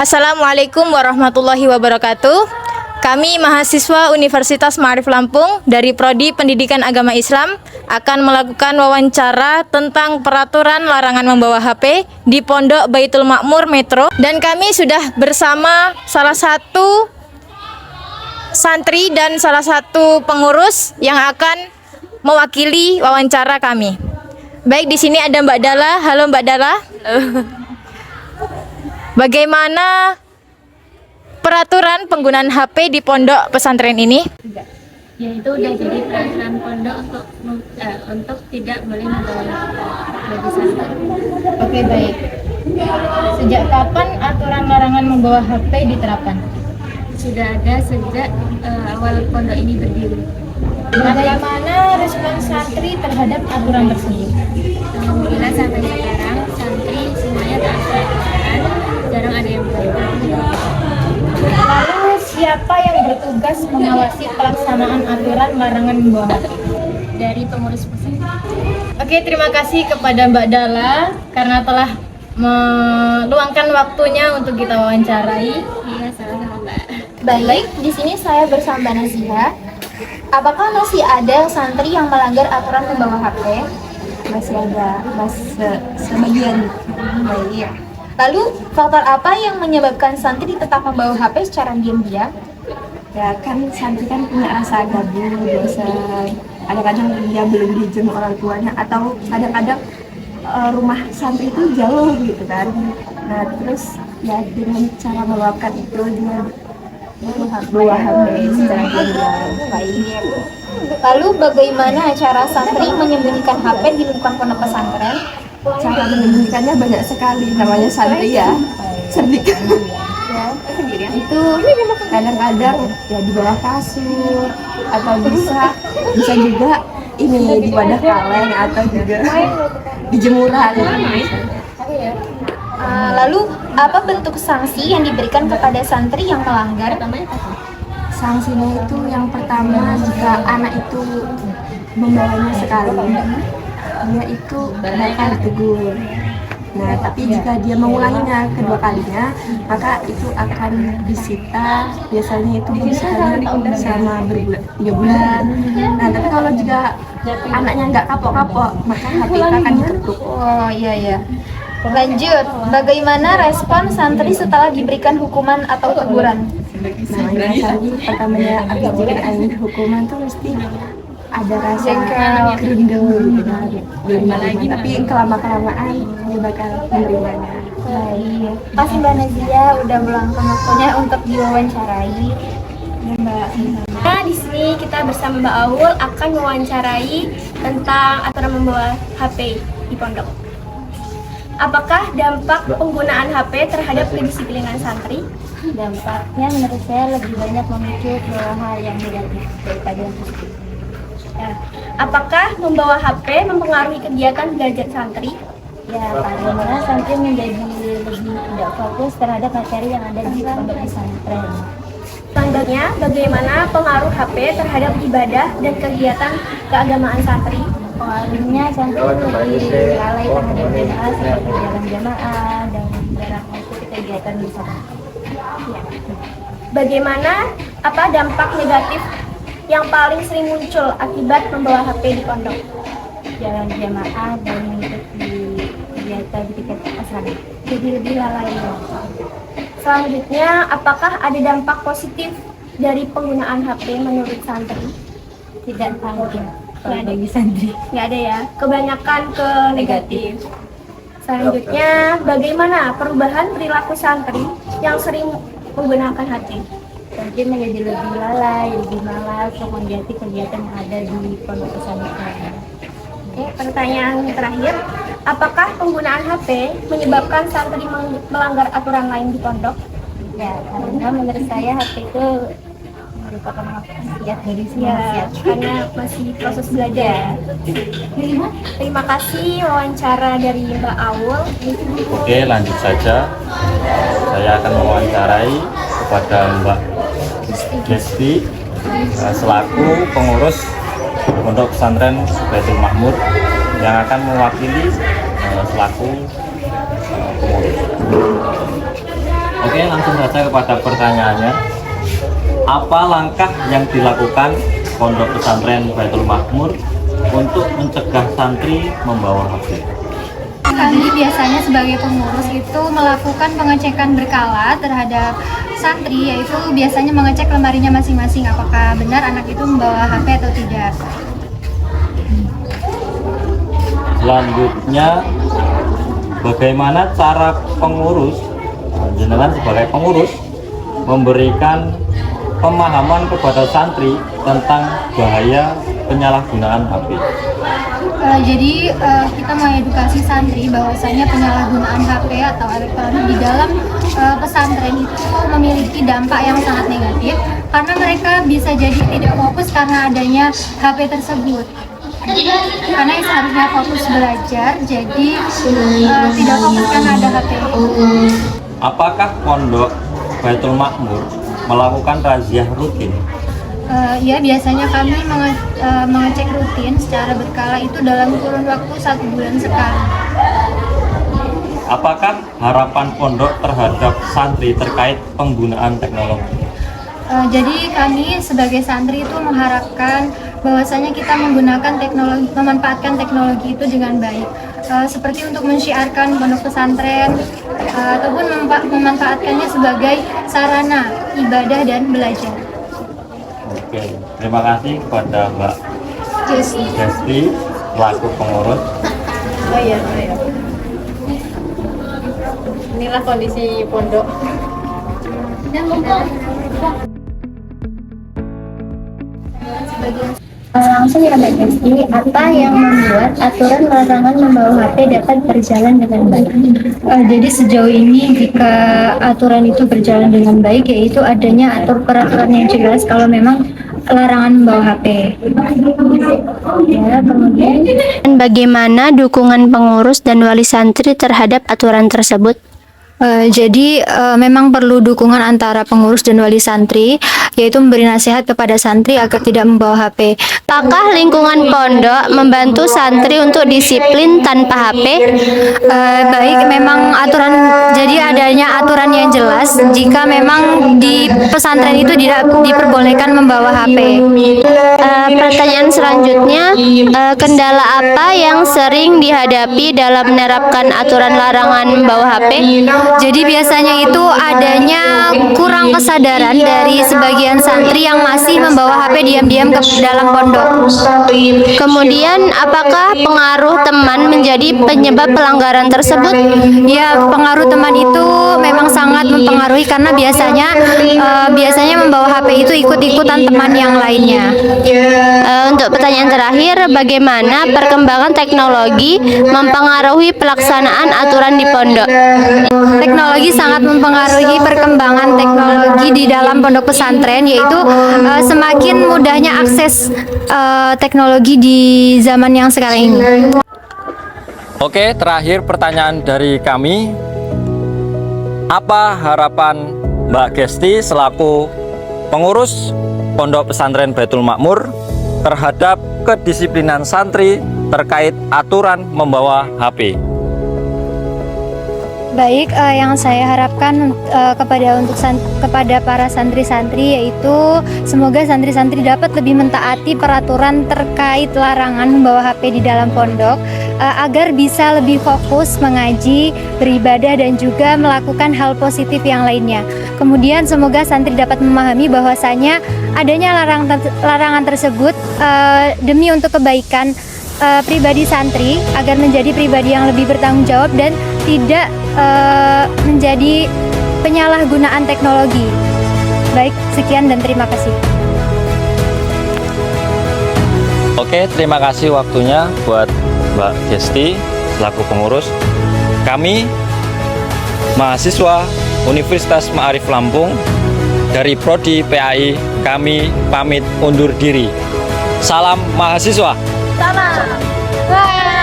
Assalamualaikum warahmatullahi wabarakatuh. Kami mahasiswa Universitas Ma'arif Lampung dari Prodi Pendidikan Agama Islam akan melakukan wawancara tentang peraturan larangan membawa HP di Pondok Baitul Makmur Metro, dan kami sudah bersama salah satu santri dan salah satu pengurus yang akan mewakili wawancara kami. Baik, di sini ada Mbak Dala. Halo Mbak Dala. Bagaimana peraturan penggunaan HP di pondok pesantren ini? Yaitu udah jadi peraturan pondok untuk tidak boleh membawa bagi santri. Oke, baik. Sejak kapan aturan larangan membawa HP diterapkan? Sudah ada sejak awal pondok ini berdiri. Bagaimana respon santri terhadap aturan tersebut? Alhamdulillah sampai sekarang santri semuanya taat aturan, jarang ada yang melanggar. Lalu siapa yang bertugas mengawasi pelaksanaan aturan larangan membawa HP? Dari pengurus pusat. Oke, terima kasih kepada Mbak Dala karena telah meluangkan waktunya untuk kita wawancarai. Iya, sama-sama Mbak. Baik, di sini saya bersama Mbak Naziha. Apakah masih ada santri yang melanggar aturan membawa HP? Masih ada, sebagian. Baik. Lalu, faktor apa yang menyebabkan santri tetap membawa HP secara diam-diam? Ya kan santri kan punya rasa gabung, biasa kadang-kadang dia belum diizin orang tuanya, atau kadang-kadang rumah santri itu jauh gitu kan. Nah terus ya dengan cara meluapkan itu dia bawa HP secara diam-diam. Baik. Lalu, bagaimana cara santri menyembunyikan HP di lingkungan pondok pesantren? Cara menyembunyikannya banyak sekali, namanya santri ya, cerdik. Itu kadang-kadang ya di bawah kasur, atau bisa juga ini di wadah kaleng, atau juga di jemuran. Lalu, apa bentuk sanksi yang diberikan kepada santri yang melanggar? Sanksinya itu yang pertama, jika anak itu membawanya sekali, dia itu bakal ditegur. Nah, tapi jika dia mengulanginya kedua kalinya, maka itu akan disita. Biasanya itu disitanya sama 3 bulan. Nah, tapi kalau jika anaknya nggak kapok-kapok, maka HP itu akan ditutup. Oh iya. Lanjut, bagaimana respon santri setelah diberikan hukuman atau teguran? Namanya tadi pertamanya jika hukuman tuh mesti ada rasa gerundel gitu kan. Tapi kelamaan dia bakal menerimanya. Baik, kasih Mbak Nazia udah meluangkan waktunya untuk diwawancarai. Nah, di sini kita bersama Mbak Aul akan mewawancarai tentang aturan membawa HP di pondok. Apakah dampak penggunaan HP terhadap kedisiplinan santri? Dampaknya menurut saya lebih banyak memicu ke hal yang negatif daripada yang positif. Nah, apakah membawa HP mempengaruhi kegiatan belajar santri? Ya, bagaimana santri menjadi lebih tidak fokus terhadap materi yang ada di pondok pesantren. Selanjutnya, bagaimana pengaruh HP terhadap ibadah dan kegiatan keagamaan santri? Pengaruhnya santri lebih lalai terhadap jamaah seperti jalan jamaah dan jarang mengikuti kegiatan di sana. Bagaimana dampak negatif yang paling sering muncul akibat membawa HP di pondok? Jalan jamaah dan mengikuti kegiatan di tingkat asrama. Jadi lebih lalai. Selanjutnya, apakah ada dampak positif dari penggunaan HP menurut santri? Tidak ada bagi santri. Nggak ada ya, kebanyakan ke negatif. Selanjutnya, bagaimana perubahan perilaku santri yang sering menggunakan HP? Santri menjadi lebih lalai, lebih malas untuk mengganti kegiatan yang ada di pondok pesantren. Oke, pertanyaan terakhir, apakah penggunaan HP menyebabkan santri melanggar aturan lain di pondok? Ya, karena menurut saya HP itu merupakan maksiat dari semua maksiat. Karena masih proses belajar. Terima kasih wawancara dari Mbak Aul. Oke, lanjut saja. Saya akan mewawancarai kepada Mbak Desti selaku pengurus Pondok Pesantren Baitul Makmur yang akan mewakili selaku pengurus. Oke, langsung saja kepada pertanyaannya. Apa langkah yang dilakukan Pondok Pesantren Baitul Makmur untuk mencegah santri membawa HP? Kami biasanya sebagai pengurus itu melakukan pengecekan berkala terhadap santri, yaitu biasanya mengecek lemarinya masing-masing apakah benar anak itu membawa HP atau tidak. Selanjutnya, bagaimana cara pengurus, jenengan sebagai pengurus, memberikan pemahaman kepada santri tentang bahaya penyalahgunaan HP? Jadi kita mengedukasi santri bahwasanya penyalahgunaan HP atau elektronik di dalam pesantren itu memiliki dampak yang sangat negatif karena mereka bisa jadi tidak fokus karena adanya HP tersebut. Karena yang seharusnya fokus belajar, jadi tidak fokus karena ada HP. Apakah Pondok Baitul Makmur melakukan razziah rutin? Ya, biasanya kami mengecek rutin secara berkala itu dalam kurun waktu 1 bulan sekali. Apakah harapan pondok terhadap santri terkait penggunaan teknologi? Jadi kami sebagai santri itu mengharapkan bahwasanya kita menggunakan teknologi, memanfaatkan teknologi itu dengan baik, seperti untuk mensyiarkan pondok pesantren ataupun memanfaatkannya sebagai sarana ibadah dan belajar. Oke, terima kasih kepada Mbak Gesti selaku pengurus. Oh iya. Inilah kondisi pondok. Langsung ya Mbak Gesti, apa yang membuat aturan larangan membawa HP dapat berjalan dengan baik? Jadi sejauh ini jika aturan itu berjalan dengan baik, yaitu adanya peraturan yang jelas kalau memang larangan membawa HP. Ya, kemudian Bagaimana dukungan pengurus dan wali santri terhadap aturan tersebut? Jadi memang perlu dukungan antara pengurus dan wali santri, yaitu memberi nasihat kepada santri agar tidak membawa HP. Apakah lingkungan pondok membantu santri untuk disiplin tanpa HP? Baik, memang jadi adanya aturan yang jelas jika memang di pesantren itu tidak diperbolehkan membawa HP. Pertanyaan selanjutnya, kendala apa yang sering dihadapi dalam menerapkan aturan larangan membawa HP? Jadi biasanya itu adanya kurang kesadaran dari sebagian santri yang masih membawa HP diam-diam ke dalam pondok. Kemudian, apakah pengaruh teman menjadi penyebab pelanggaran tersebut? Ya, pengaruh teman itu memang sangat mempengaruhi karena biasanya membawa HP itu ikut-ikutan teman yang lainnya. Untuk pertanyaan terakhir, bagaimana perkembangan teknologi mempengaruhi pelaksanaan aturan di pondok? Teknologi sangat mempengaruhi perkembangan teknologi di dalam pondok pesantren, yaitu semakin mudahnya akses teknologi di zaman yang sekarang ini. Oke, terakhir pertanyaan dari kami. Apa harapan Mbak Gesti selaku pengurus Pondok Pesantren Baitul Makmur terhadap kedisiplinan santri terkait aturan membawa HP? Baik, yang saya harapkan kepada para santri-santri yaitu semoga santri-santri dapat lebih mentaati peraturan terkait larangan membawa HP di dalam pondok agar bisa lebih fokus mengaji, beribadah dan juga melakukan hal positif yang lainnya. Kemudian semoga santri dapat memahami bahwasanya adanya larangan tersebut demi untuk kebaikan pribadi santri agar menjadi pribadi yang lebih bertanggung jawab dan tidak menjadi penyalahgunaan teknologi. Baik, sekian dan terima kasih. Oke, terima kasih waktunya buat Mbak Gesti selaku pengurus. Kami mahasiswa Universitas Ma'arif Lampung dari Prodi PAI, kami pamit undur diri. Salam mahasiswa. Salam. Bye.